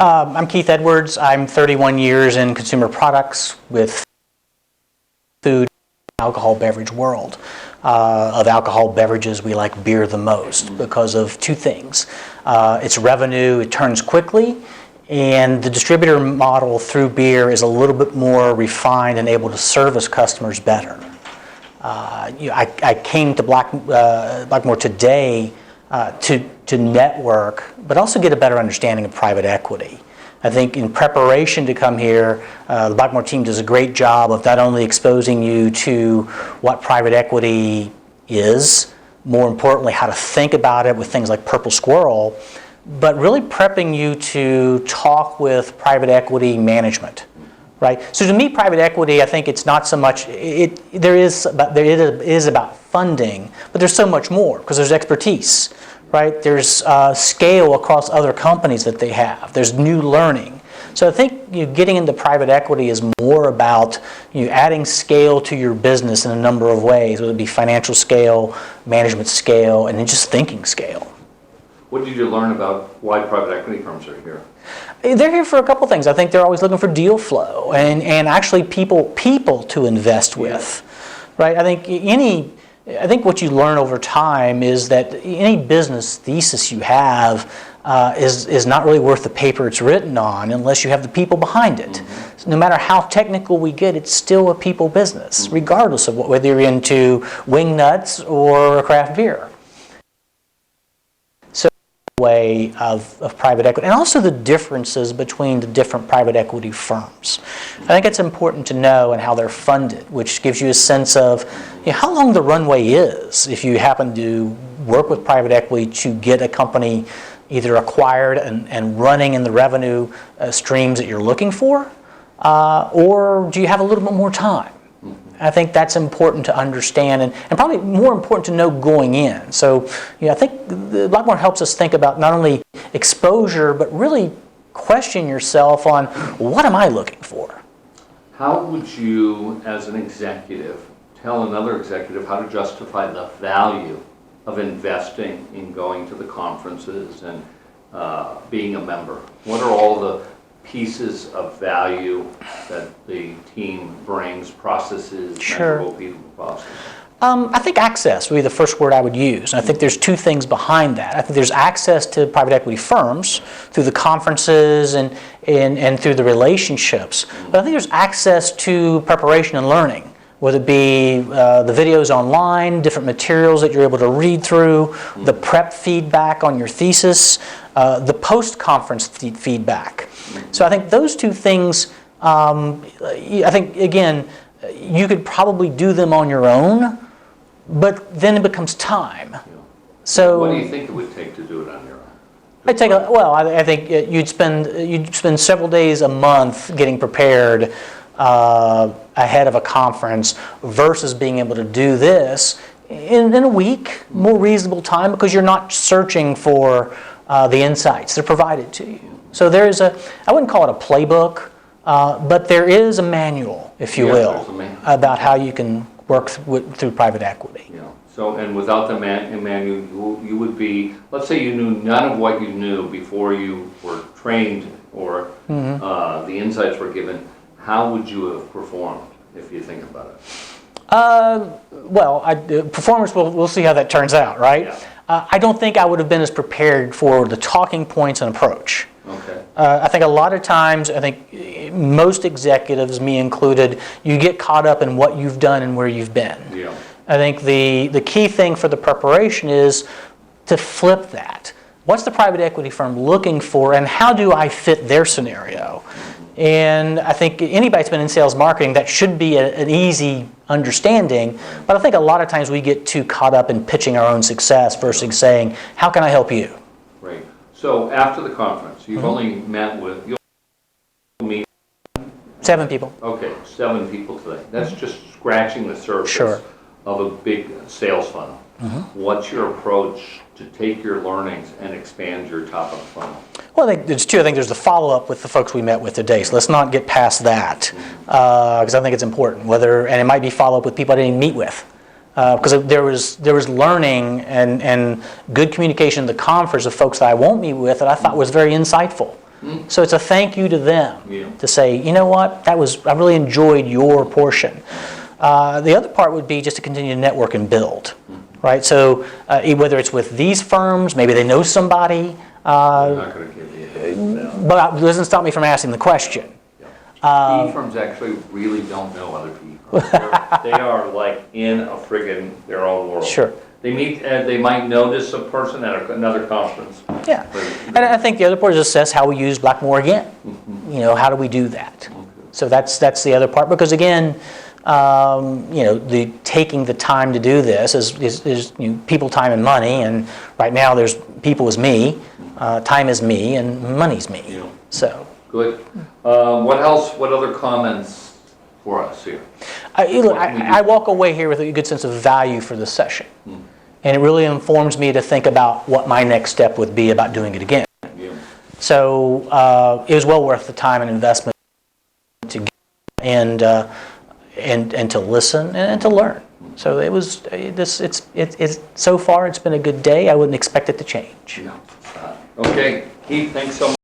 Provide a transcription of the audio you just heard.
I'm Keith Edwards. I'm 31 years in consumer products with food, alcohol beverage world. Of alcohol beverages, we like beer the most because of two things. It's revenue, it turns quickly, and the distributor model through beer is a little bit more refined and able to service customers better. I came to Blackmore today to network, but also get a better understanding of private equity. I think in preparation to come here, the Blackmore team does a great job of not only exposing you to what private equity is, more importantly, how to think about it with things like Purple Squirrel, but really prepping you to talk with private equity management, right? So to me, private equity, I think it's not so much, it is about funding, but there's so much more because there's expertise. Right? There's scale across other companies that they have. There's new learning. So I think getting into private equity is more about adding scale to your business in a number of ways, whether it be financial scale, management scale, and then just thinking scale. What did you learn about why private equity firms are here? They're here for a couple things. I think they're always looking for deal flow and actually people to invest with. Right? I think what you learn over time is that any business thesis you have is not really worth the paper it's written on unless you have the people behind it. Mm-hmm. So no matter how technical we get, it's still a people business, mm-hmm. regardless of whether you're into wing nuts or a craft beer. So way of private equity, and also the differences between the different private equity firms. I think it's important to know and how they're funded, which gives you a sense of how long the runway is if you happen to work with private equity to get a company either acquired and running in the revenue streams that you're looking for, or do you have a little bit more time? I think that's important to understand and probably more important to know going in. So I think Blackmore helps us think about not only exposure, but really question yourself on what am I looking for? How would you, as an executive, tell another executive how to justify the value of investing in going to the conferences and being a member? What are all the pieces of value that the team brings, processes, measurable people processes? I think access would be the first word I would use. And I think there's two things behind that. I think there's access to private equity firms through the conferences and through the relationships. But I think there's access to preparation and learning, whether it be the videos online, different materials that you're able to read through, the prep feedback on your thesis, the post-conference feedback. So I think those two things, I think, again, you could probably do them on your own, but then it becomes time. So what do you think it would take to do it on your own? I think you'd spend several days a month getting prepared ahead of a conference versus being able to do this in a week, more reasonable time, because you're not searching for the insights. They're provided to you. So there is I wouldn't call it a playbook, but there is a manual, if you will, about how you can work through private equity. Yeah. So, and without the manual, you would be, let's say you knew none of what you knew before you were trained or the insights were given. How would you have performed if you think about it? Performance, we'll see how that turns out, right? Yeah. I don't think I would have been as prepared for the talking points and approach. Okay. I think a lot of times, I think most executives, me included, you get caught up in what you've done and where you've been. Yeah. I think the key thing for the preparation is to flip that. What's the private equity firm looking for, and how do I fit their scenario? And I think anybody that's been in sales marketing, that should be an easy understanding. But I think a lot of times we get too caught up in pitching our own success versus saying, how can I help you? Right. So after the conference, you've only met with, you'll meet 7 people. Okay, 7 people today. That's just scratching the surface of a big sales funnel. What's your approach to take your learnings and expand your top of the funnel? Well, I think there's two. I think there's the follow-up with the folks we met with today. So let's not get past that, because I think it's important. And it might be follow-up with people I didn't meet with, because there was learning and good communication at the conference of folks that I won't meet with that I thought was very insightful. So it's a thank you to them Yeah. to say, you know what, I really enjoyed your portion. The other part would be just to continue to network and build, right? So whether it's with these firms, maybe they know somebody, I'm not going to give you a but it doesn't stop me from asking the question. PE firms actually really don't know other PE firms. They are like in a friggin' their own world. Sure. They meet, they might notice a person at another conference. Yeah, and I think the other part is assess how we use Blackmore again. You know, how do we do that? So that's the other part, because again, you know, the taking the time to do this is you know, people, time, and money, and right now there's people is me, time is me, and money's me. Yeah. So Good. What else? What other comments for us here? I walk away here with a good sense of value for the session. And it really informs me to think about what my next step would be about doing it again. Yeah. So it was well worth the time and investment to get and to listen and to learn. So it was it's so far it's been a good day. I wouldn't expect it to change. Yeah. Okay, Keith, thanks so much.